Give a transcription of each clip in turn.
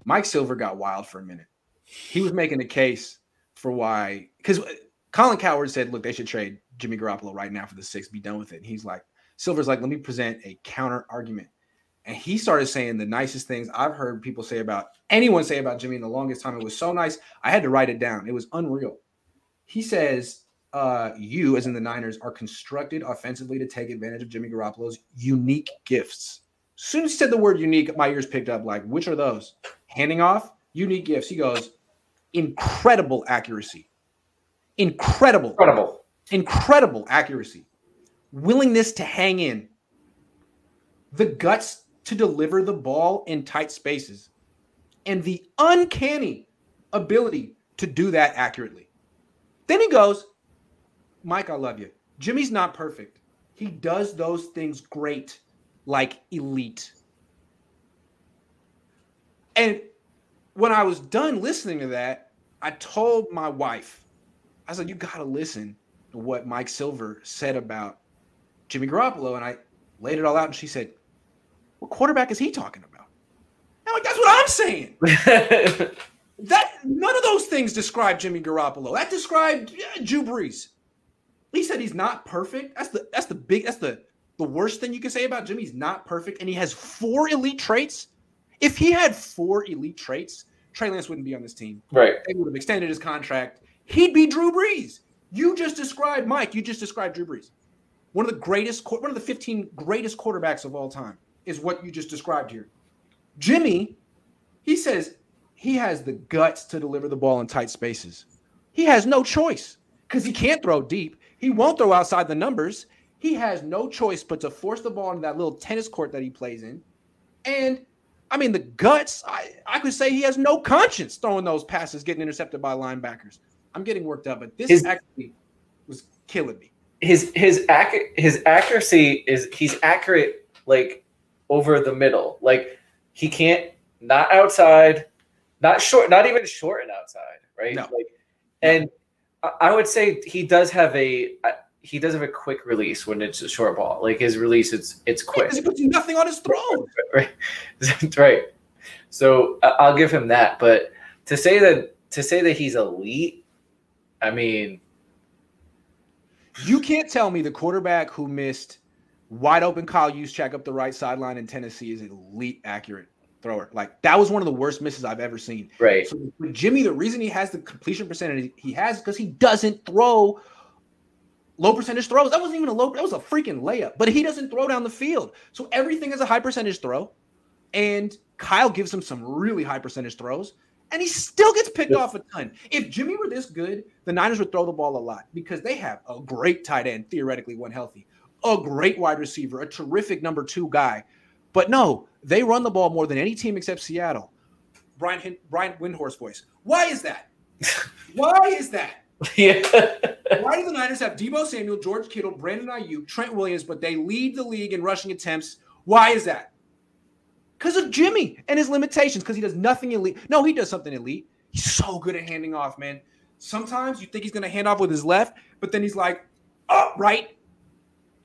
Mike Silver got wild for a minute. He was making a case for why, because Colin Cowherd said, look, they should trade Jimmy Garoppolo right now for the 6th, be done with it. And he's like, Silver's like, let me present a counter argument. And he started saying the nicest things I've heard people say about anyone say about Jimmy in the longest time. It was so nice. I had to write it down. It was unreal. He says, you, as in the Niners, are constructed offensively to take advantage of Jimmy Garoppolo's unique gifts. As soon as he said the word unique, my ears picked up like, which are those? Handing off, unique gifts. He goes, incredible accuracy. Incredible accuracy. Willingness to hang in. The guts to deliver the ball in tight spaces. And the uncanny ability to do that accurately. Then he goes, Mike, I love you. Jimmy's not perfect. He does those things great, like elite. And when I was done listening to that, I told my wife, I said, you got to listen to what Mike Silver said about Jimmy Garoppolo. And I laid it all out, and she said, what quarterback is he talking about? I'm like, that's what I'm saying. That none of those things describe Jimmy Garoppolo. That described Drew Brees. He said he's not perfect. That's the worst thing you can say about Jimmy. He's not perfect, and he has 4 elite traits. If he had 4 elite traits, Trey Lance wouldn't be on this team. Right. They would have extended his contract. He'd be Drew Brees. You just described Mike. You just described Drew Brees. One of the 15 greatest quarterbacks of all time is what you just described here. Jimmy, he says he has the guts to deliver the ball in tight spaces. He has no choice because he can't throw deep. He won't throw outside the numbers. He has no choice but to force the ball into that little tennis court that he plays in. And, I mean, the guts, I could say he has no conscience throwing those passes, getting intercepted by linebackers. I'm getting worked up, but this actually was killing me. His accuracy is he's accurate, like, over the middle. Like, he can't, not outside, not short, not even short and outside, right? No. Like, and I would say he does have a quick release when it's a short ball. Like, his release, it's quick. He puts nothing on his throw. Right. Right. So I'll give him that. But to say that he's elite, I mean, you can't tell me the quarterback who missed wide open Kyle Juszczyk up the right sideline in Tennessee is an elite accurate thrower. Like, that was one of the worst misses I've ever seen. Right. So with Jimmy, the reason he has the completion percentage he has is because he doesn't throw low percentage throws. That wasn't even that was a freaking layup. But he doesn't throw down the field. So everything is a high percentage throw. And Kyle gives him some really high percentage throws. And he still gets picked off a ton. If Jimmy were this good, the Niners would throw the ball a lot because they have a great tight end, theoretically, when healthy, a great wide receiver, a terrific number 2 guy. But no, they run the ball more than any team except Seattle. Brian Windhorst voice. Why is that? Why is that? Yeah. Why do the Niners have Deebo Samuel, George Kittle, Brandon Ayuk, Trent Williams, but they lead the league in rushing attempts? Why is that? Because of Jimmy and his limitations, because he does nothing elite. No, he does something elite. He's so good at handing off, man. Sometimes you think he's going to hand off with his left, but then he's like, oh, right.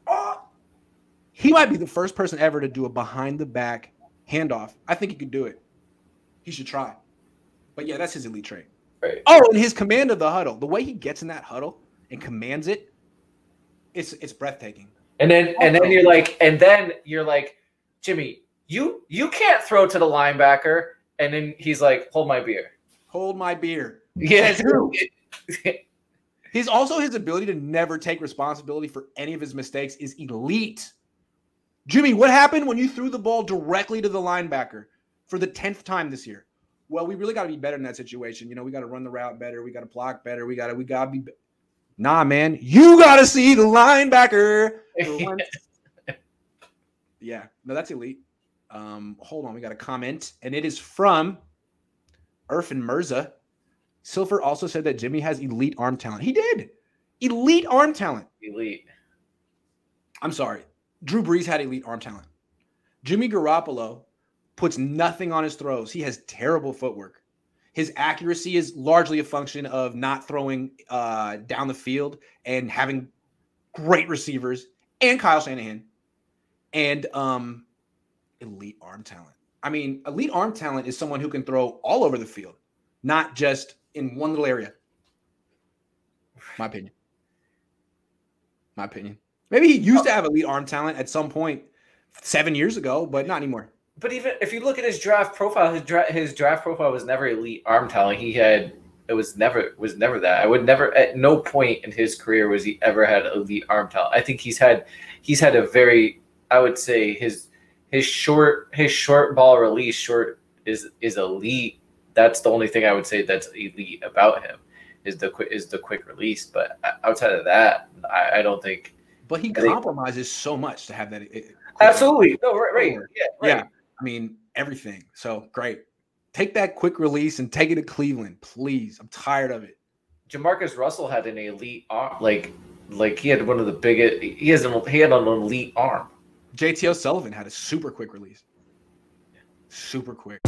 Oh. He might be the first person ever to do a behind-the-back handoff. I think he could do it. He should try. But, yeah, that's his elite trait. Right. Oh, and his command of the huddle. The way he gets in that huddle and commands it, it's breathtaking. And then you're like, Jimmy, you can't throw to the linebacker. And then he's like, hold my beer. Hold my beer. Yeah. His ability to never take responsibility for any of his mistakes is elite. Jimmy, what happened when you threw the ball directly to the linebacker for the 10th time this year? Well, we really got to be better in that situation. You know, we got to run the route better. We got to block better. We got to be. Nah, man, you got to see the linebacker. Yeah, no, that's elite. Hold on, we got a comment, and it is from Irfan Mirza. Silver also said that Jimmy has elite arm talent. He did. Elite arm talent. Elite. I'm sorry. Drew Brees had elite arm talent. Jimmy Garoppolo puts nothing on his throws. He has terrible footwork. His accuracy is largely a function of not throwing down the field and having great receivers and Kyle Shanahan and elite arm talent. I mean, elite arm talent is someone who can throw all over the field, not just in one little area. My opinion. Maybe he used to have elite arm talent at some point 7 years ago, but not anymore. But even if you look at his draft profile, his draft profile was never elite arm talent. It was never that. I would never, at no point in his career was he ever had elite arm talent. I think he's had a very, I would say his short ball release is elite. That's the only thing I would say that's elite about him is the quick release. But outside of that, I don't think. But he compromises so much to have that. Absolutely. No, right. Yeah, right. Yeah. I mean, everything. So great. Take that quick release and take it to Cleveland, please. I'm tired of it. Jamarcus Russell had an elite arm. Like he had one of the biggest. He had an elite arm. JT O'Sullivan had a super quick release. Super quick.